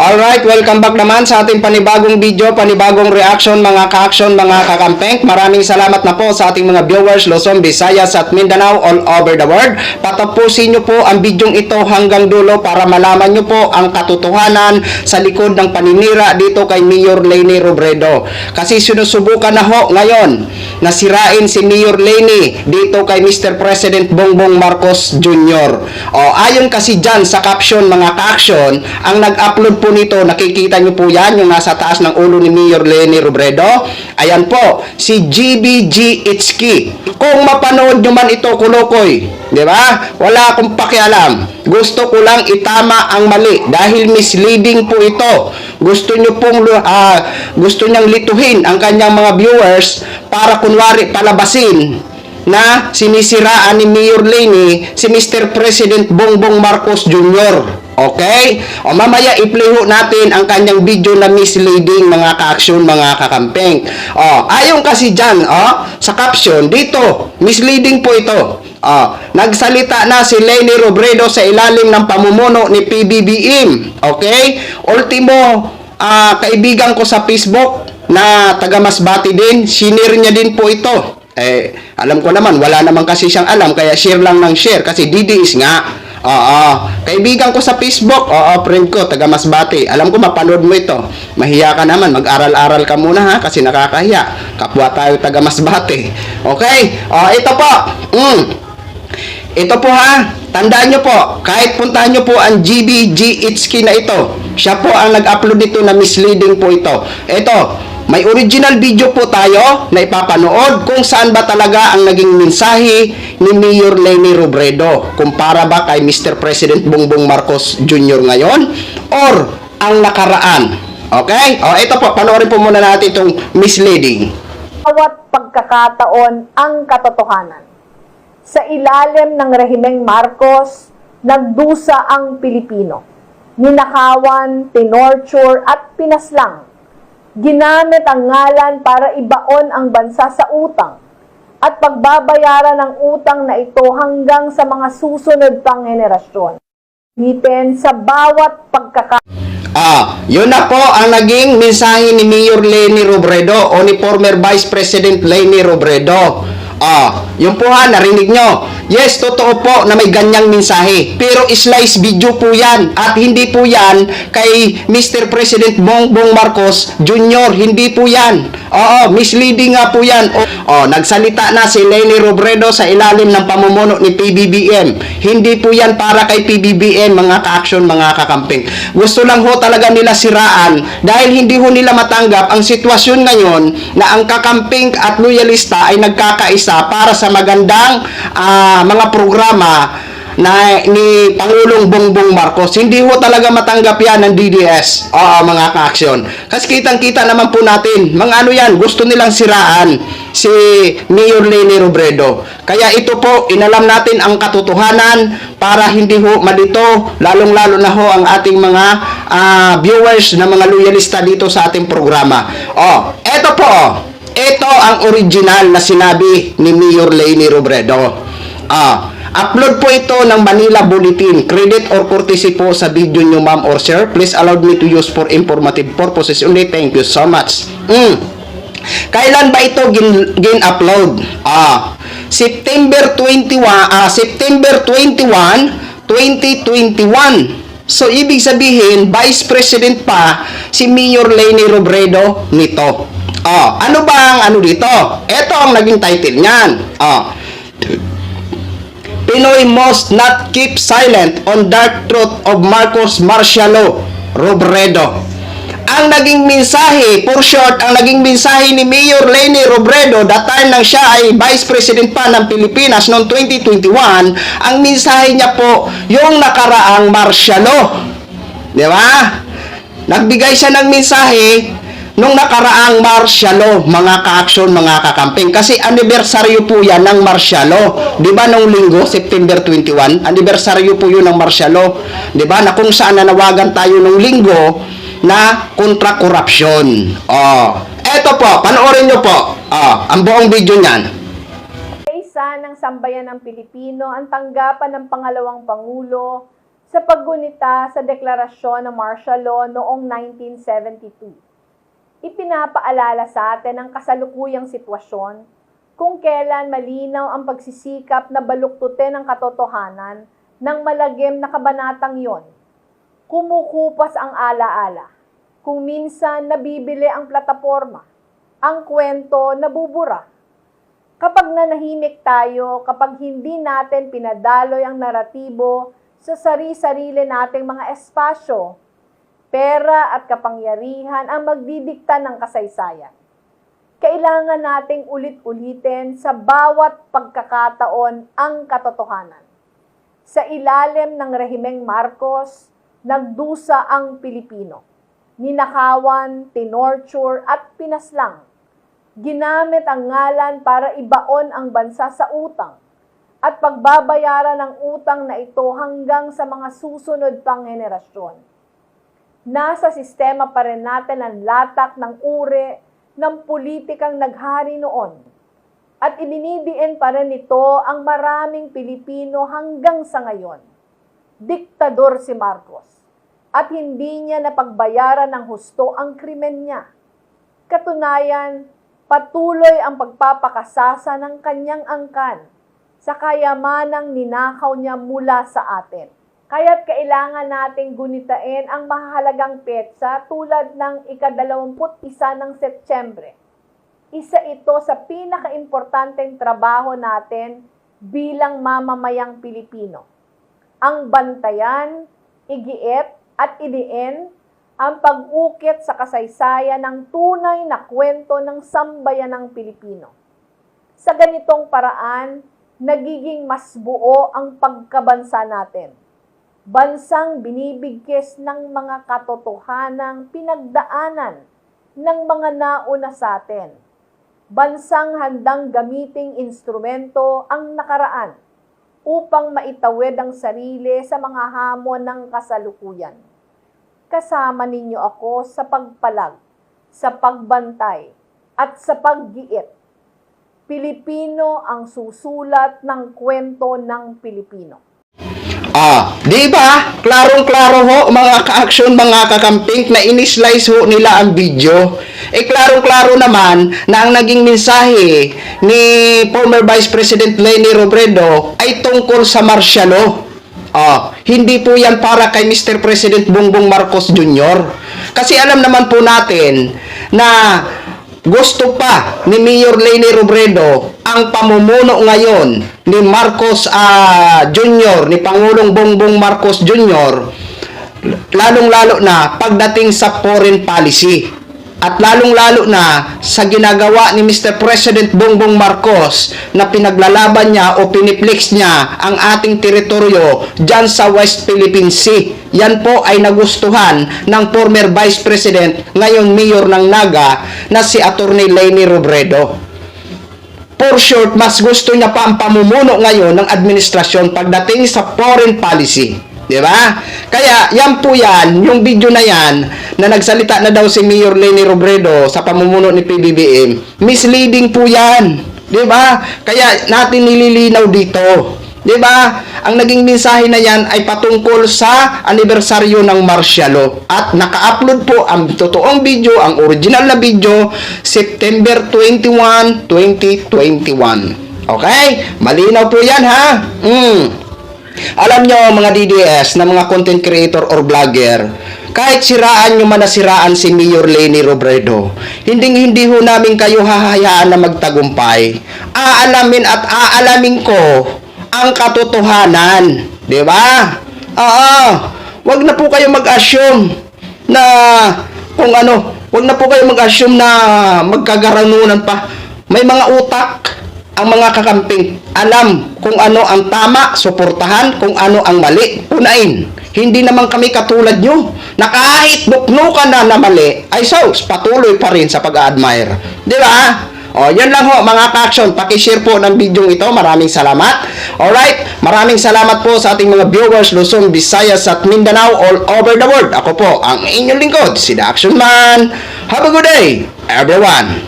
Alright, welcome back naman sa ating panibagong video, panibagong reaction mga ka-action, mga kakampeng. Maraming salamat na po sa ating mga viewers Luzon, Visayas at Mindanao all over the world. Patapusin nyo po ang bidyong ito hanggang dulo para malaman nyo po ang katotohanan sa likod ng paninira dito kay Mayor Leni Robredo. Kasi sinusubukan na ho ngayon na sirain si Mayor Leni dito kay Mr. President Bongbong Marcos Jr. Ayon kasi dyan sa caption mga ka-action, ang nag-upload po nito, nakikita nyo po yan, yung nasa taas ng ulo ni Mayor Leni Robredo. Ayan po, si GBG Itzki. Kung mapanood nyo man ito, kulukoy, di ba? Wala akong pakialam. Gusto ko lang itama ang mali dahil misleading po ito. Gusto niyang lituhin ang kanyang mga viewers para kunwari palabasin na sinisiraan ni Mayor Leni si Mr. President Bongbong Marcos Jr. Okay? Mamaya i-play ho natin ang kanyang video na misleading mga ka-action, mga kakampeng. Ayon kasi dyan, sa caption, dito, misleading po ito. Nagsalita na si Leni Robredo sa ilalim ng pamumuno ni PBBM. Okay? Ultimo, kaibigan ko sa Facebook na taga Masbate din, sinare niya din po ito. Alam ko naman, wala naman kasi siyang alam, kaya share lang ng share, kasi DDS nga. Kaibigan ko sa Facebook, friend ko, taga Masbate. Alam ko, mapanood mo ito. Mahiya ka naman, mag-aral-aral ka muna ha, kasi nakakahiya. Kapwa tayo taga Masbate. Okay? Ito po. Ito po ha, tandaan nyo po, kahit puntahan nyo po ang GBG Itzki na ito, siya po ang nag-upload nito na misleading po ito. Ito, may original video po tayo na ipapanood kung saan ba talaga ang naging mensahe ni Mayor Leni Robredo. Kumpara ba kay Mr. President Bongbong Marcos Jr. ngayon or ang nakaraan. Okay? Ito po, panoorin po muna natin itong misleading. Bawat pagkakataon ang katotohanan. Sa ilalim ng rehimeng Marcos, nagdusa ang Pilipino. Ninakawan, tinorture at pinaslang. Ginamit ang ngalan para ibaon ang bansa sa utang at pagbabayaran ng utang na ito hanggang sa mga susunod pang henerasyon. Hitin sa bawat Yun na po ang naging mensahe ni Mayor Leni Robredo o ni former Vice President Leni Robredo. Yun po ha, narinig nyo. Yes, totoo po na may ganyang mensahe. Pero slice video po yan. At hindi po yan kay Mr. President Bongbong Marcos Jr. Hindi po yan. Misleading nga po yan. Nagsalita na si Leni Robredo sa ilalim ng pamumuno ni PBBM. Hindi po yan para kay PBBM, mga ka-action, mga kakamping. Gusto lang ho talaga nila siraan dahil hindi ho nila matanggap ang sitwasyon ngayon na ang kakamping at loyalista ay nagkakaisa para sa magandang mga programa na ni Pangulong Bongbong Marcos. Hindi ho talaga matanggap yan ng DDS, mga ka-action. Kasi kitang-kita naman po natin, mga ano yan, gusto nilang siraan si Mayor Leni Robredo. Kaya ito po, inalam natin ang katotohanan para hindi ho malito, lalong-lalo na ho ang ating mga viewers na mga loyalista dito sa ating programa. Ito po, ito ang original na sinabi ni Mayor Leni Robredo. Upload po ito ng Manila Bulletin. Credit or courtesy po sa video nyo, ma'am or sir. Please allow me to use for informative purposes only. Thank you so much. Kailan ba ito gin-upload? September 21, 2021. So, ibig sabihin, Vice President pa si Mayor Leni Robredo nito. Ano ba ang ano dito? Ito ang naging title niyan. Pinoy must not keep silent on dark truth of Marcos Marcialo Robredo. Ang naging mensahe, for short, ang naging mensahe ni Mayor Leni Robredo that time nang siya ay Vice President pa ng Pilipinas noong 2021, ang mensahe niya po yung nakaraang Marcialo. Di ba? Nagbigay siya ng mensahe nung nakaraang Marcialo, mga ka-action, mga kakamping. Kasi anibersaryo po yan ng Marcialo. Di ba nung linggo, September 21, anibersaryo po yun ng Marcialo. Di ba? Na kung saan nanawagan tayo nung linggo na kontra korupsyon. Eto po, panoorin nyo po. Ang buong video niyan. Isa ng sambayan ng Pilipino ang tanggapan ng pangalawang Pangulo sa paggunita sa deklarasyon ng martial law noong 1972. Ipinapaalala sa atin ang kasalukuyang sitwasyon kung kailan malinaw ang pagsisikap na baluktutin ang katotohanan ng malagim na kabanatang yon. Kumukupas ang alaala. Kung minsan nabibili ang plataporma, ang kwento nabubura. Kapag nanahimik tayo, kapag hindi natin pinadaloy ang naratibo sa sarili-sarili nating mga espasyo, pera at kapangyarihan ang magdidikta ng kasaysayan. Kailangan nating ulit-ulitin sa bawat pagkakataon ang katotohanan. Sa ilalim ng rehimeng Marcos, nagdusa ang Pilipino. Ninakawan, tinorture at pinaslang. Ginamit ang ngalan para ibaon ang bansa sa utang at pagbabayaran ng utang na ito hanggang sa mga susunod pang henerasyon. Nasa sistema pa rin natin ang latak ng uri ng politikang naghari noon at idinidiin pa rin ito ang maraming Pilipino hanggang sa ngayon. Diktador si Marcos at hindi niya napagbayaran ng husto ang krimen niya. Katunayan, patuloy ang pagpapakasasa ng kanyang angkan sa kayamanang ninakaw niya mula sa atin. Kaya't kailangan nating gunitain ang mahalagang petsa tulad ng ika-21 ng Setyembre. Isa ito sa pinakaimportanteng trabaho natin bilang mamamayang Pilipino. Ang bantayan, igiit at idiin ang pag-ukit sa kasaysayan ng tunay na kwento ng sambayanang Pilipino. Sa ganitong paraan, nagiging mas buo ang pagkabansa natin. Bansang binibigkis ng mga katotohanang pinagdaanan ng mga nauna sa atin. Bansang handang gamiting instrumento ang nakaraan upang maitawid ang sarili sa mga hamon ng kasalukuyan. Kasama ninyo ako sa pagpalag, sa pagbantay, at sa paggiit. Pilipino ang susulat ng kwento ng Pilipino. Di ba? Klarong-klaro ho, mga ka-action, mga kakamping, na inislice ho nila ang video. Klarong-klaro naman na ang naging mensahe ni former Vice President Leni Robredo ay tungkol sa martial law. Hindi po yan para kay Mr. President Bongbong Marcos Jr. Kasi alam naman po natin na gusto pa ni Mayor Leni Robredo ang pamumuno ngayon ni Marcos Jr., ni Pangulong Bongbong Marcos Jr., lalong-lalo na pagdating sa foreign policy. At lalong-lalo na sa ginagawa ni Mr. President Bongbong Marcos na pinaglalaban niya o piniplex niya ang ating teritoryo dyan sa West Philippine Sea. Yan po ay nagustuhan ng former Vice President, ngayon Mayor ng Naga, na si Attorney Leni Robredo. For short, mas gusto niya pa ang pamumuno ngayon ng administrasyon pagdating sa foreign policy. Di ba? Kaya yan po yan, yung video na yan, na nagsalita na daw si Mayor Leni Robredo sa pamumuno ni PBBM, misleading po yan. Di ba? Kaya natin nililinaw dito. Di ba? Ang naging mensahe na yan ay patungkol sa anibersaryo ng martial law. At naka-upload po ang totoong video, ang original na video, September 21, 2021. Okay? Malinaw po yan, ha? Alam nyo, mga DDS, na mga content creator or vlogger, kahit siraan nyo man na siraan si Mayor Leni Robredo, hindi ho namin kayo hahayaan na magtagumpay. Aalamin at aalamin ko ang katotohanan. Di ba? Wag na po kayo mag-assume na kung ano, wag na po kayo mag-assume na magkagaranunan pa. May mga utak ang mga kakamping. Alam kung ano ang tama, suportahan kung ano ang mali. Unain. Hindi naman kami katulad nyo na kahit bukno ka na mali, ay patuloy pa rin sa pag-admire. Di ba? Yan lang ho, mga ka-action. Pakishare po ng video ito. Maraming salamat. Alright, maraming salamat po sa ating mga viewers Luzon, Visayas at Mindanao all over the world. Ako po ang inyong lingkod, si The Action Man. Have a good day, everyone.